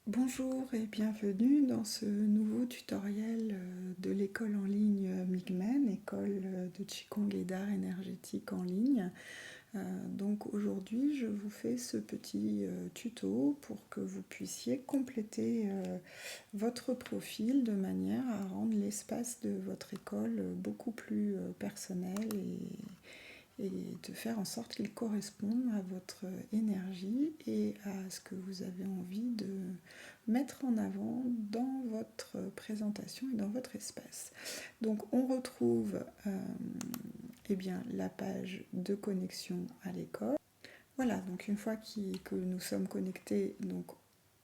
Bonjour et bienvenue dans ce nouveau tutoriel de l'école en ligne Migmen, école de Qigong et d'art énergétique en ligne. Donc aujourd'hui je vous fais ce petit tuto pour que vous puissiez compléter votre profil de manière à rendre l'espace de votre école beaucoup plus personnel et de faire en sorte qu'il corresponde à votre énergie et à ce que vous avez envie de mettre en avant dans votre présentation et dans votre espace. Donc on retrouve eh bien, la page de connexion à l'école. Voilà, donc une fois que nous sommes connectés, donc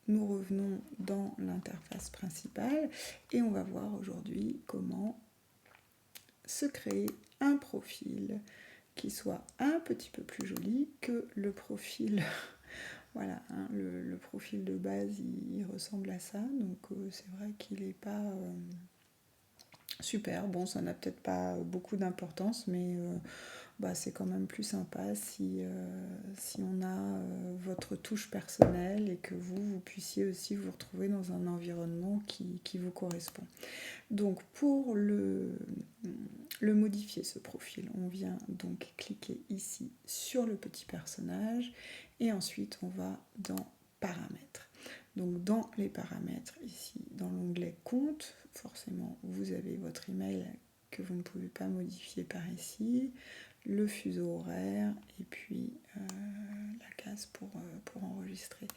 nous revenons dans l'interface principale et on va voir aujourd'hui comment se créer un profil qui soit un petit peu plus joli que le profil. Voilà, hein, le profil de base, il ressemble à ça, donc c'est vrai qu'il n'est pas super. Bon, ça n'a peut-être pas beaucoup d'importance, mais c'est quand même plus sympa si on a votre touche personnelle et que vous puissiez aussi vous retrouver dans un environnement qui vous correspond. Donc pour le modifier ce profil, on vient donc cliquer ici sur le petit personnage et ensuite on va dans paramètres. Donc dans les paramètres, ici dans l'onglet compte, forcément vous avez votre email que vous ne pouvez pas modifier par ici, le fuseau horaire et puis la case pour enregistrer.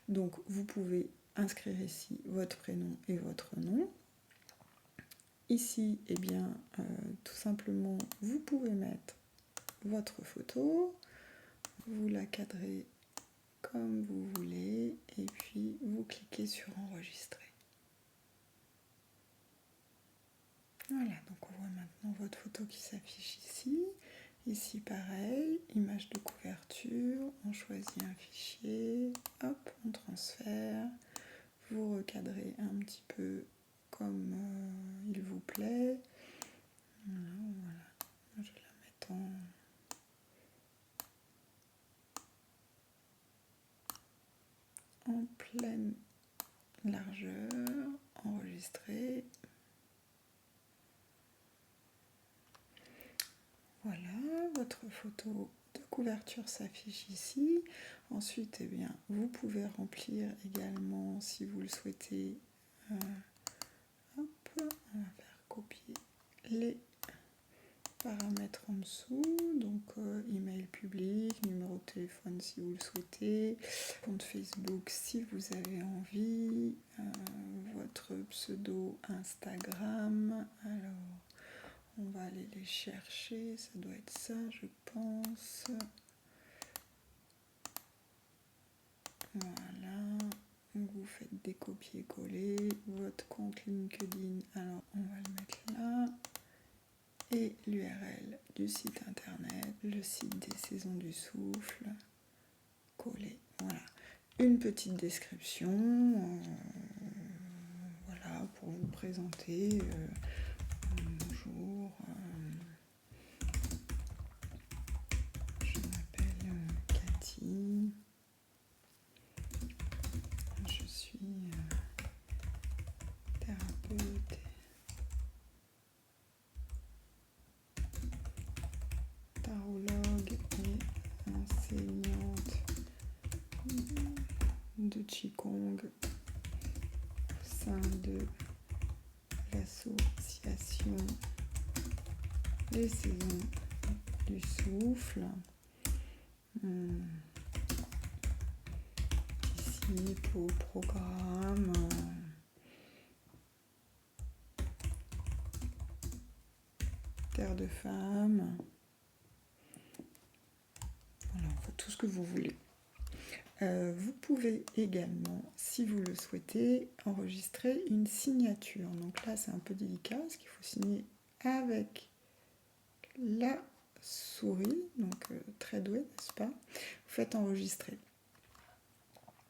Donc vous pouvez inscrire ici votre prénom et votre nom. Ici, eh bien, tout simplement, vous pouvez mettre votre photo, vous la cadrez comme vous voulez, et puis vous cliquez sur enregistrer. Voilà, donc on voit maintenant votre photo qui s'affiche ici. Ici, pareil, image de couverture, on choisit un fichier, hop, on transfère, vous recadrez un petit peu comme il vous plaît. Voilà. Je vais la mettre en pleine largeur, enregistrer. Voilà, votre photo de couverture s'affiche ici. Ensuite, eh bien, vous pouvez remplir également, si vous le souhaitez, hop, on va faire copier les paramètres en dessous, donc email public, numéro de téléphone si vous le souhaitez, compte Facebook si vous avez envie, votre pseudo Instagram. Alors on va aller les chercher, ça doit être ça je pense. Voilà, donc vous faites des copier-coller, votre compte LinkedIn, alors on va le mettre là. Et l'URL du site internet, le site des saisons du souffle, coller. Voilà, une petite description, voilà, pour vous présenter. Bonjour, je m'appelle Cathy, je suis thérapeute tarologue et enseignante de Qigong au sein de l'association Les Saisons du Souffle. Ici pour programme. Terre de femme. Voilà, enfin, tout ce que vous voulez. Vous pouvez également, si vous le souhaitez, enregistrer une signature. Donc là, c'est un peu délicat parce qu'il faut signer avec la souris, donc très doué, n'est-ce pas? Vous faites enregistrer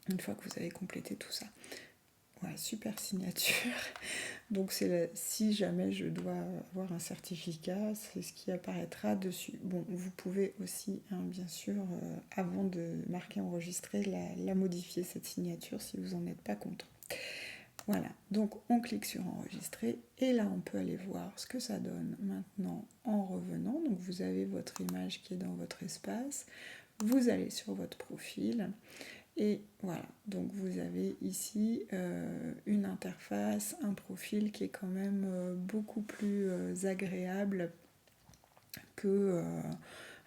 une fois que vous avez complété tout ça. Ouais, super signature. Donc si jamais je dois avoir un certificat, c'est ce qui apparaîtra dessus. Bon, vous pouvez aussi, hein, bien sûr, avant de marquer enregistrer, la modifier, cette signature, si vous n'en êtes pas content. Voilà, donc on clique sur enregistrer et là on peut aller voir ce que ça donne maintenant en revenant. Donc vous avez votre image qui est dans votre espace, vous allez sur votre profil et voilà, donc vous avez ici une interface, un profil qui est quand même beaucoup plus agréable que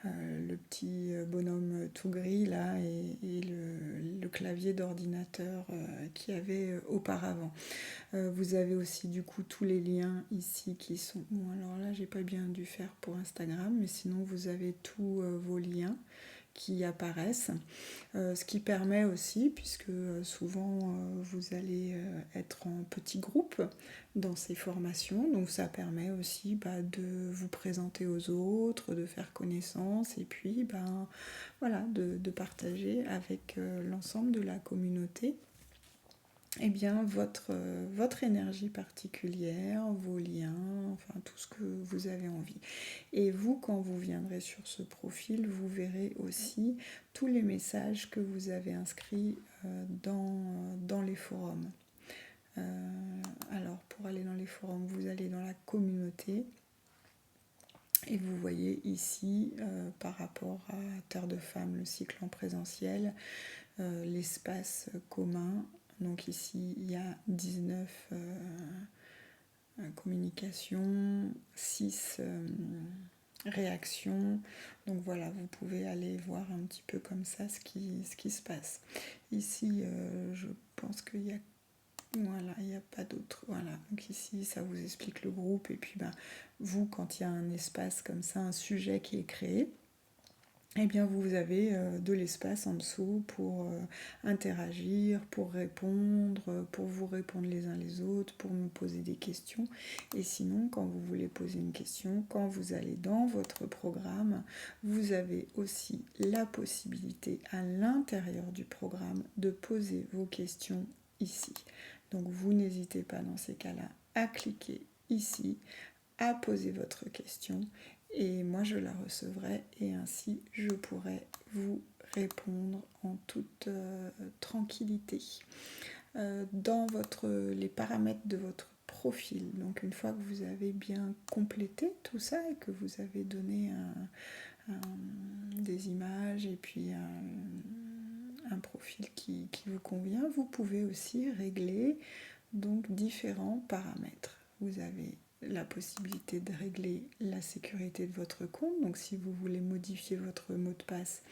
le petit bonhomme tout gris là et le clavier d'ordinateur qu'il y avait auparavant. Vous avez aussi du coup tous les liens ici qui sont... Bon alors là j'ai pas bien dû faire pour Instagram, mais sinon vous avez tous vos liens qui apparaissent, ce qui permet aussi, puisque souvent vous allez être en petits groupes dans ces formations, donc ça permet aussi de vous présenter aux autres, de faire connaissance et puis voilà, de partager avec l'ensemble de la communauté eh bien, votre énergie particulière, vos liens, enfin tout ce que vous avez envie. Et vous, quand vous viendrez sur ce profil, vous verrez aussi tous les messages que vous avez inscrits dans les forums. Alors, pour aller dans les forums, vous allez dans la communauté. Et vous voyez ici, par rapport à Terre de Femmes, le cycle en présentiel, l'espace commun. Donc ici, il y a 19 communications, 6 réactions. Donc voilà, vous pouvez aller voir un petit peu comme ça ce qui se passe. Ici, je pense qu'il y a... Voilà, il n'y a pas d'autre. Voilà, donc ici, ça vous explique le groupe. Et puis, vous, quand il y a un espace comme ça, un sujet qui est créé, eh bien vous avez de l'espace en dessous pour interagir, pour répondre, pour vous répondre les uns les autres, pour me poser des questions. Et sinon, quand vous voulez poser une question, quand vous allez dans votre programme, vous avez aussi la possibilité à l'intérieur du programme de poser vos questions ici. Donc vous n'hésitez pas dans ces cas-là à cliquer ici, à poser votre question et moi je la recevrai et ainsi je pourrai vous répondre en toute tranquillité. Dans les paramètres de votre profil, donc une fois que vous avez bien complété tout ça et que vous avez donné des images et puis un profil qui vous convient, vous pouvez aussi régler donc différents paramètres. Vous avez la possibilité de régler la sécurité de votre compte. Donc si vous voulez modifier votre mot de passe,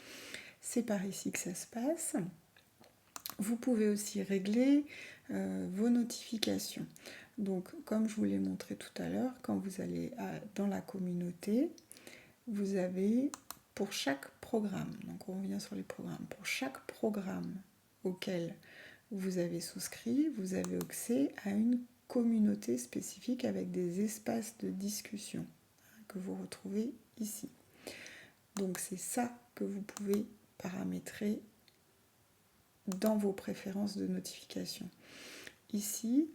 c'est par ici que ça se passe. Vous pouvez aussi régler vos notifications. Donc comme je vous l'ai montré tout à l'heure, quand vous allez dans la communauté, vous avez pour chaque programme, donc on revient sur les programmes, pour chaque programme auquel vous avez souscrit, vous avez accès à une communauté spécifique avec des espaces de discussion que vous retrouvez ici. Donc c'est ça que vous pouvez paramétrer dans vos préférences de notification. Ici,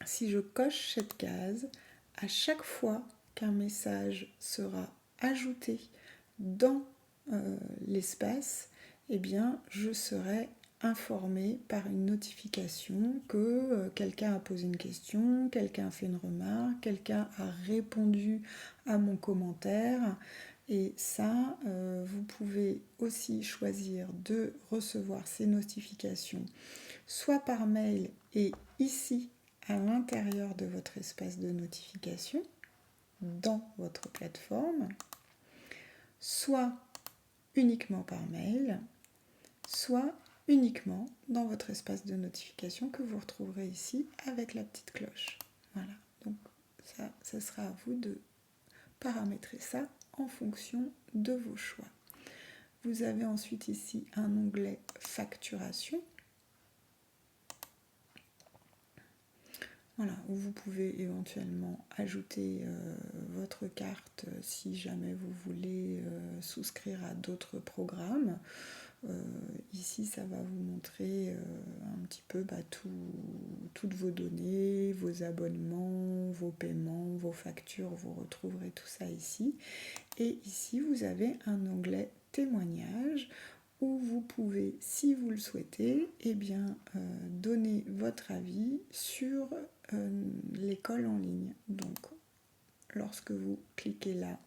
si je coche cette case, à chaque fois qu'un message sera ajouté dans l'espace, eh bien, je serai informé par une notification que quelqu'un a posé une question, quelqu'un a fait une remarque, quelqu'un a répondu à mon commentaire. Et ça, vous pouvez aussi choisir de recevoir ces notifications soit par mail et ici à l'intérieur de votre espace de notification dans votre plateforme, soit uniquement par mail, soit uniquement dans votre espace de notification que vous retrouverez ici avec la petite cloche. Voilà, donc ça sera à vous de paramétrer ça en fonction de vos choix. Vous avez ensuite ici un onglet facturation. Voilà, où vous pouvez éventuellement ajouter votre carte si jamais vous voulez souscrire à d'autres programmes. Ici, ça va vous montrer un petit peu toutes vos données, vos abonnements, vos paiements, vos factures, vous retrouverez tout ça ici. Et ici, vous avez un onglet témoignages où vous pouvez, si vous le souhaitez, donner votre avis sur l'école en ligne. Donc, lorsque vous cliquez là,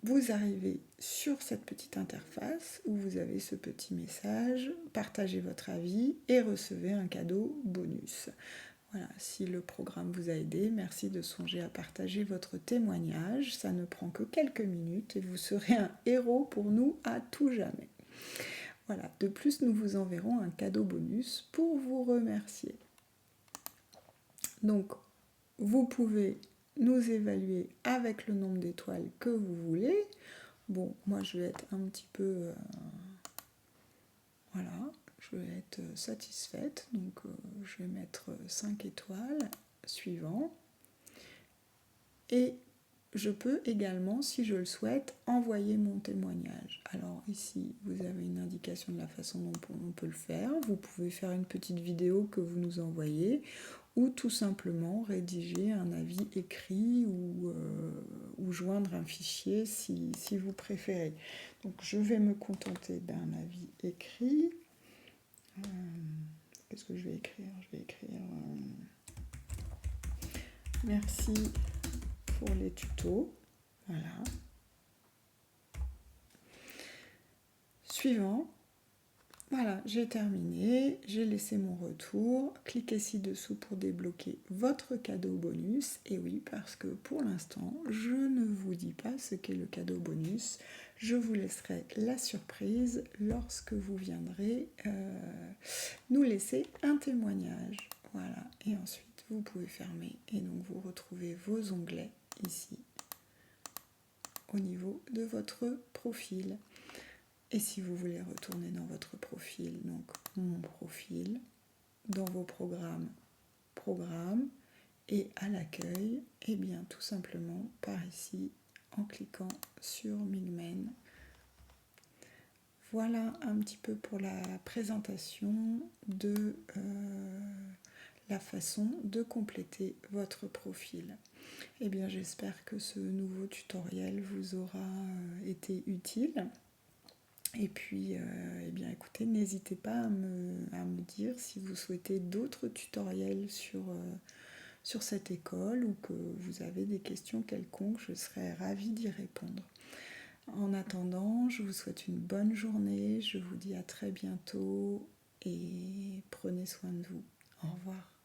vous arrivez sur cette petite interface où vous avez ce petit message, partagez votre avis et recevez un cadeau bonus. Voilà, si le programme vous a aidé, merci de songer à partager votre témoignage. Ça ne prend que quelques minutes et vous serez un héros pour nous à tout jamais. Voilà, de plus, nous vous enverrons un cadeau bonus pour vous remercier. Donc, vous pouvez nous évaluer avec le nombre d'étoiles que vous voulez. Bon, moi je vais être un petit peu... voilà, je vais être satisfaite. Donc je vais mettre 5 étoiles. Suivant. Et je peux également, si je le souhaite, envoyer mon témoignage. Alors ici, vous avez une indication de la façon dont on peut le faire. Vous pouvez faire une petite vidéo que vous nous envoyez ou tout simplement rédiger un avis écrit ou joindre un fichier si vous préférez. Donc je vais me contenter d'un avis écrit. Qu'est-ce que je vais écrire? Je vais écrire merci pour les tutos. Voilà. Suivant. Voilà, j'ai terminé, j'ai laissé mon retour. Cliquez ci-dessous pour débloquer votre cadeau bonus. Et oui, parce que pour l'instant, je ne vous dis pas ce qu'est le cadeau bonus. Je vous laisserai la surprise lorsque vous viendrez nous laisser un témoignage. Voilà, et ensuite, vous pouvez fermer et donc vous retrouvez vos onglets ici au niveau de votre profil. Et si vous voulez retourner dans votre profil, donc mon profil, dans vos programmes, et à l'accueil, et bien tout simplement par ici, en cliquant sur Migmen. Voilà un petit peu pour la présentation de la façon de compléter votre profil. Et bien j'espère que ce nouveau tutoriel vous aura été utile. Et puis, écoutez, n'hésitez pas à me dire si vous souhaitez d'autres tutoriels sur cette école ou que vous avez des questions quelconques, je serais ravie d'y répondre. En attendant, je vous souhaite une bonne journée, je vous dis à très bientôt et prenez soin de vous. Au revoir.